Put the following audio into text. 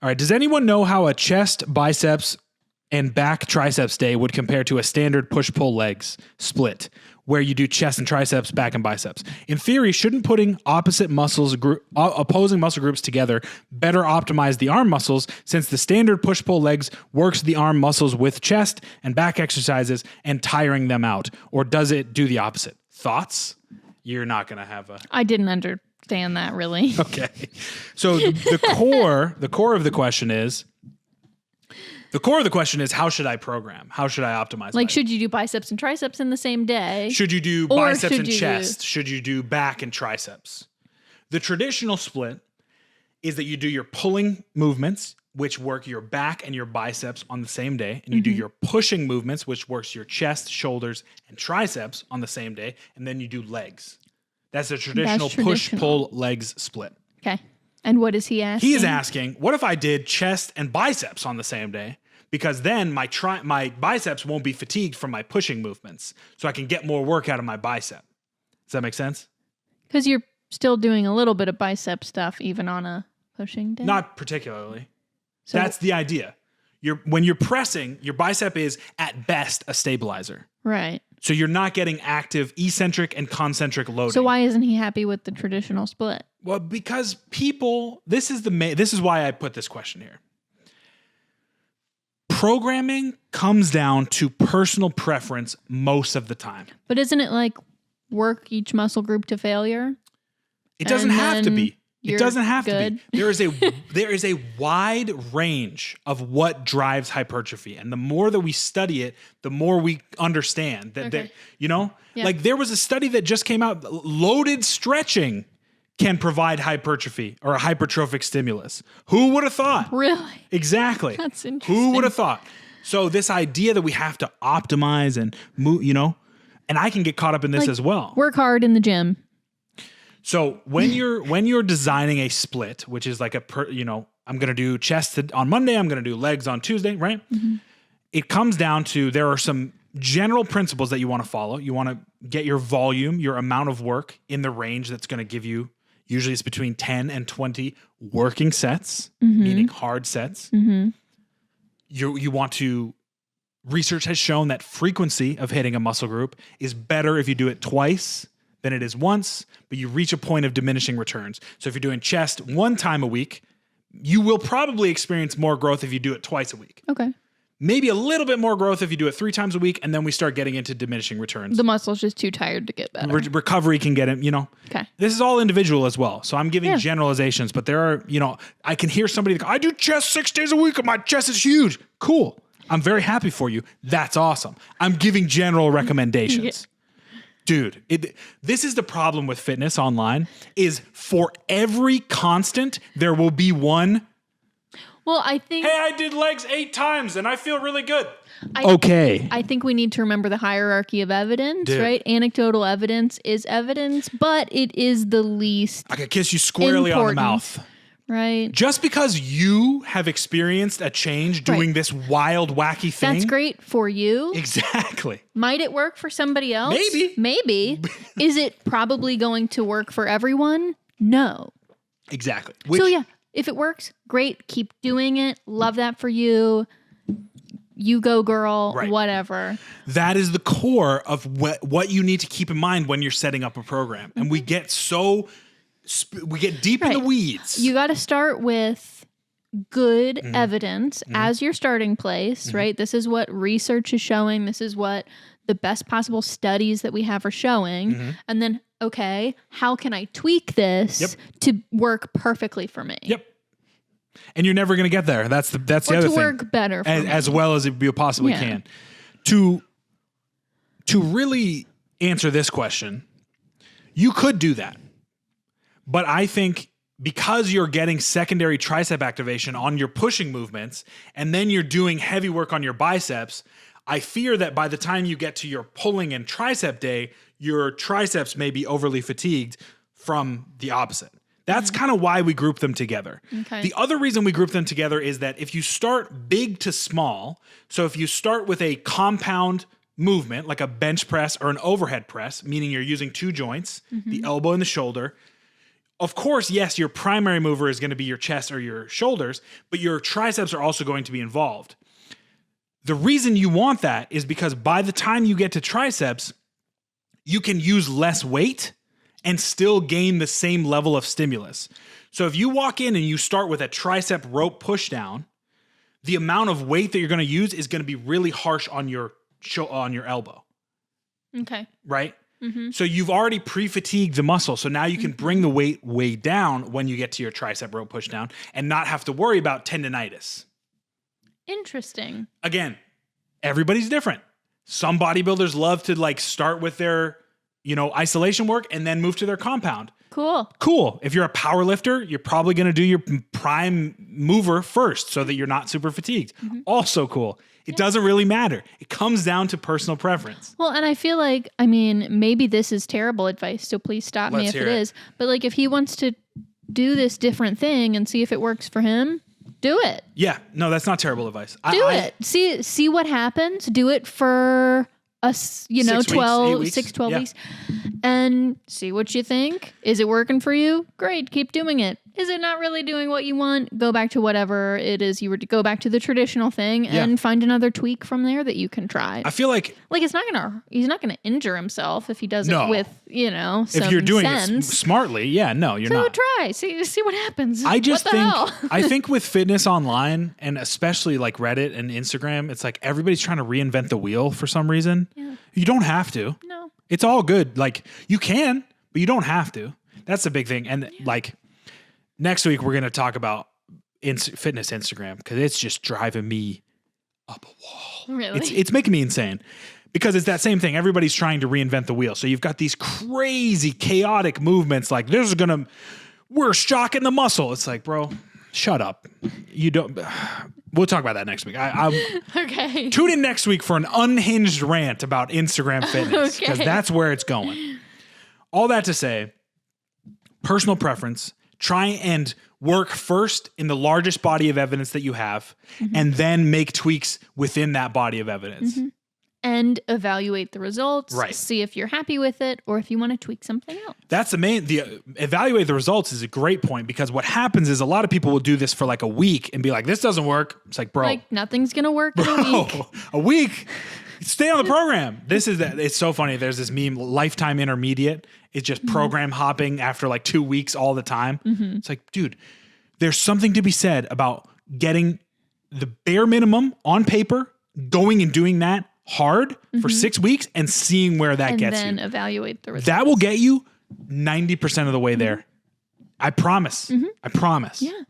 All right. Does anyone know how a chest, biceps, and back triceps day would compare to a standard push-pull legs split where you do chest and triceps, back and biceps? In theory, shouldn't putting opposing muscle groups together better optimize the arm muscles, since the standard push-pull legs works the arm muscles with chest and back exercises and tiring them out? Or does it do the opposite? Thoughts? You're not going to have a... I didn't understand that really. Okay. So the core of the question is... The core of the question is, how should I program? How should I optimize? Like, should you do biceps and triceps in the same day? Should you do biceps and chest? Should you do back and triceps? The traditional split is that you do your pulling movements, which work your back and your biceps on the same day, and you do your pushing movements, which works your chest, shoulders, and triceps on the same day, and then you do legs. That's a traditional push-pull legs split. Okay. And what is he asking? He is asking, what if I did chest and biceps on the same day? Because then my biceps won't be fatigued from my pushing movements, so I can get more work out of my bicep. Does that make sense? Because you're still doing a little bit of bicep stuff even on a pushing day? Not particularly. So that's the idea. When you're pressing, your bicep is at best a stabilizer. Right. So you're not getting active eccentric and concentric loading. So why isn't he happy with the traditional split? Well, because people, this is why I put this question here. Programming comes down to personal preference most of the time. But isn't it like work each muscle group to failure? It doesn't have to be. It doesn't have to be. There is a wide range of what drives hypertrophy, and the more that we study it, the more we understand that. Like there was a study that just came out. Loaded stretching can provide hypertrophy or a hypertrophic stimulus. Who would have thought? Really? Exactly. That's interesting. Who would have thought? So this idea that we have to optimize and move, and I can get caught up in this as well. Work hard in the gym. So when you're designing a split, which is like I'm going to do chest on Monday, I'm going to do legs on Tuesday, right? Mm-hmm. It comes down to, there are some general principles that you want to follow. You want to get your volume, your amount of work in the range that's going to give you, usually it's between 10 and 20 working sets, meaning hard sets. Mm-hmm. You want to, research has shown that frequency of hitting a muscle group is better if you do it twice than it is once, but you reach a point of diminishing returns. So if you're doing chest one time a week, you will probably experience more growth if you do it twice a week. Okay. Maybe a little bit more growth if you do it 3 times a week, and then we start getting into diminishing returns. The muscle's just too tired to get better. Recovery can get it, Okay. This is all individual as well. So I'm giving generalizations, but there are, I can hear somebody go, I do chest 6 days a week and my chest is huge. Cool. I'm very happy for you. That's awesome. I'm giving general recommendations. Dude, this is the problem with fitness online, is for every constant, there will be one. Well, I think... Hey, I did legs 8 times and I feel really good. I think we need to remember the hierarchy of evidence, Dude. Right? Anecdotal evidence is evidence, but it is the least I could kiss you squarely important, on the mouth. Right? Just because you have experienced a change doing this wild, wacky thing. That's great for you. Exactly. Might it work for somebody else? Maybe. Is it probably going to work for everyone? No. Exactly. If it works, great. Keep doing it. Love that for you. You go, girl. Right. Whatever. That is the core of what you need to keep in mind when you're setting up a program. And we get deep in the weeds. You got to start with good evidence as your starting place, right? This is what research is showing. This is what the best possible studies that we have are showing. And then, okay, how can I tweak this to work perfectly for me? Yep. And you're never going to get there. That's the other thing. To work better for me. As well as you possibly can. To really answer this question, you could do that. But I think because you're getting secondary tricep activation on your pushing movements, and then you're doing heavy work on your biceps, I fear that by the time you get to your pulling and tricep day, your triceps may be overly fatigued from the opposite. That's kind of why we group them together. Okay. The other reason we group them together is that if you start big to small, so if you start with a compound movement, like a bench press or an overhead press, meaning you're using 2 joints, the elbow and the shoulder, Of course, yes, your primary mover is going to be your chest or your shoulders, but your triceps are also going to be involved. The reason you want that is because by the time you get to triceps, you can use less weight and still gain the same level of stimulus. So if you walk in and you start with a tricep rope push down, the amount of weight that you're going to use is going to be really harsh on your elbow. Okay. Right? Mm-hmm. So you've already pre-fatigued the muscle. So now you can bring the weight way down when you get to your tricep rope push down and not have to worry about tendonitis. Interesting. Again, everybody's different. Some bodybuilders love to like start with their, isolation work and then move to their compound. Cool. If you're a power lifter, you're probably going to do your prime mover first so that you're not super fatigued. Mm-hmm. Also cool. It doesn't really matter. It comes down to personal preference. Well, and I feel like, maybe this is terrible advice, so please stop me if it is. But like, if he wants to do this different thing and see if it works for him, do it. Yeah. No, that's not terrible advice. Do it. See what happens. Do it for us, 12 weeks and see what you think. Is it working for you? Great. Keep doing it. Is it not really doing what you want? Go back to whatever it is you were to go back to the traditional thing and find another tweak from there that you can try. I feel like he's not gonna injure himself if he does it with, some if you're doing sense. It smartly, you're not. So try. See what happens. I just think with fitness online and especially like Reddit and Instagram, it's like everybody's trying to reinvent the wheel for some reason. Yeah. You don't have to. No. It's all good. Like you can, but you don't have to. That's the big thing. And like next week, we're going to talk about fitness Instagram because it's just driving me up a wall. Really? It's making me insane because it's that same thing. Everybody's trying to reinvent the wheel. So you've got these crazy, chaotic movements like we're shocking the muscle. It's like, bro, shut up. You don't. We'll talk about that next week. Okay. Tune in next week for an unhinged rant about Instagram fitness because that's where it's going. All that to say, personal preference. Try and work first in the largest body of evidence that you have, and then make tweaks within that body of evidence. Mm-hmm. And evaluate the results. Right. See if you're happy with it or if you want to tweak something else. That's evaluate the results is a great point because what happens is a lot of people will do this for like a week and be like, this doesn't work. It's like, bro. Like nothing's going to work in a week. A week? Stay on the program. It's so funny. There's this meme, lifetime intermediate. It's just program hopping after like 2 weeks all the time. Mm-hmm. It's like, dude, there's something to be said about getting the bare minimum on paper, going and doing that hard for 6 weeks and seeing where that gets you. And then evaluate the results. That will get you 90% of the way there. I promise. Mm-hmm. I promise. Yeah.